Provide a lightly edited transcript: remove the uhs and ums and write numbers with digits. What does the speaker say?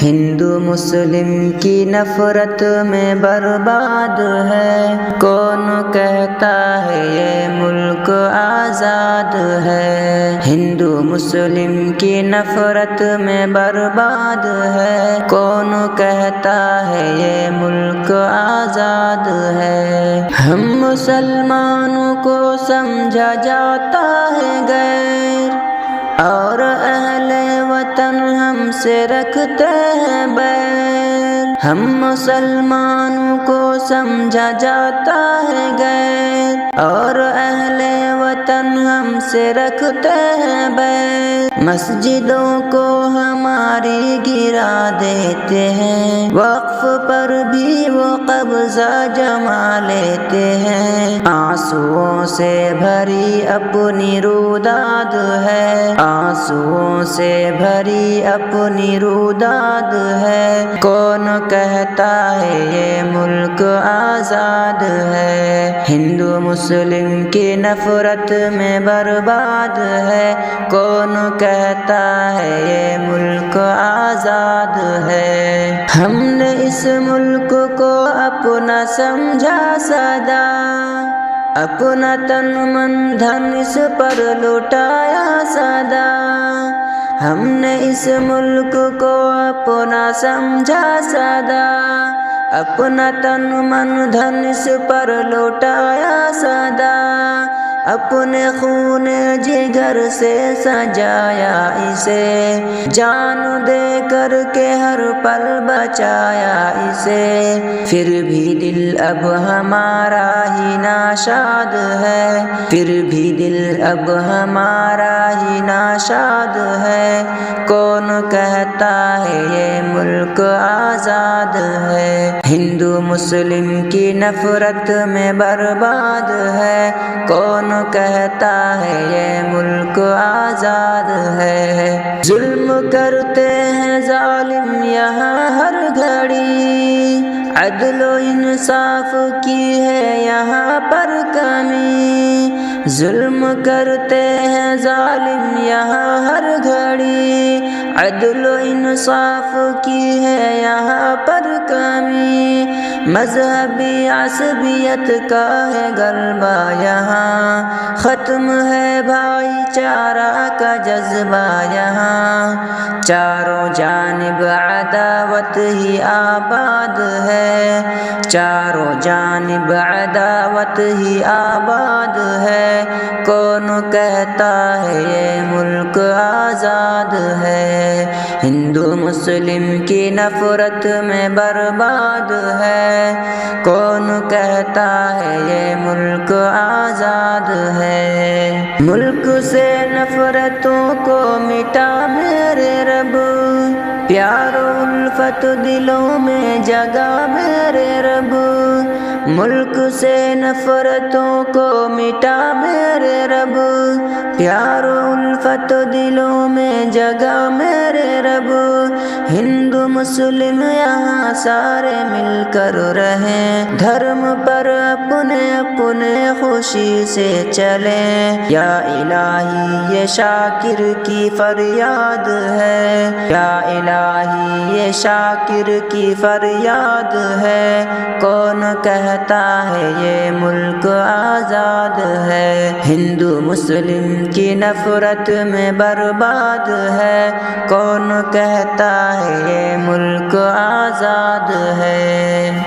ہندو مسلم کی نفرت میں برباد ہے، کون کہتا ہے یہ ملک آزاد ہے۔ ہندو مسلم کی نفرت میں برباد ہے، کون کہتا ہے یہ ملک آزاد ہے۔ ہم مسلمانوں کو سمجھا جاتا ہے غیر، اور اہل وطن ہم سے رکھتے ہیں بیر۔ ہم مسلمانوں کو سمجھا جاتا ہے غیر، اور اہل وطن ہم سے رکھتے ہیں بیر۔ مسجدوں کو ہماری گرا دیتے ہیں، وقف پر بھی وہ قبضہ جما لیتے ہیں۔ آنسوؤں سے بھری اپنی روداد ہے، آنسوؤں سے بھری اپنی روداد ہے، کون کہتا ہے یہ ملک آزاد ہے۔ ہندو مسلم کی نفرت میں برباد ہے، کون کہتا ہے یہ ملک آزاد ہے۔ ہم نے اس ملک کو اپنا سمجھا سدا، اپنا تن من دھن اس پر لٹایا سدا۔ ہم نے اس ملک کو اپنا سمجھا سدا، اپنا تن من دھن اس پر لٹایا سدا۔ اپنے خون جگر سے سجایا اسے، جان دے کر کے ہر پل بچایا اسے۔ پھر بھی دل اب ہمارا ہی ناشاد ہے، پھر بھی دل اب ہمارا ہی ناشاد ہے، کون کہتا ہے یہ ملک آزاد ہے۔ ہندو مسلم کی نفرت میں برباد ہے، کون کہتا ہے یہ ملک آزاد ہے۔ ظلم کرتے ہیں ظالم یہاں ہر گھڑی، عدل و انصاف کی ہے یہاں پر کمی۔ ظلم کرتے ہیں ظالم یہاں ہر گھڑی، عدل و انصاف کی ہے یہاں پر کمی۔ مذہبی عصبیت کا ہے غلبہ یہاں، ختم ہے بھائی چارہ کا جذبہ یہاں۔ چاروں جانب عداوت ہی آباد ہے، چاروں جانب عداوت ہی آباد ہے، کون کہتا ہے یہ ملک آزاد ہے۔ ہندو مسلم کی نفرت میں برباد ہے، کون کہتا ہے یہ ملک آزاد ہے۔ ملک سے نفرتوں کو مٹا میرے رب، پیار و الفت دلوں میں جگا میرے رب۔ ملک سے نفرتوں کو مٹا میرے رب، پیار و الفت دلوں میں جگا میرے رب۔ ہندو مسلم یہاں سارے مل کر رہیں، دھرم پر اپنے اپنے خوشی سے چلیں۔ یا الہی یہ شاکر کی فریاد ہے، یا الہی یہ شاکر کی فریاد ہے، کون کہتا ہے یہ ملک آزاد ہے۔ ہندو مسلم کی نفرت میں برباد ہے، کون کہتا ہے یہ ملک آزاد ہے۔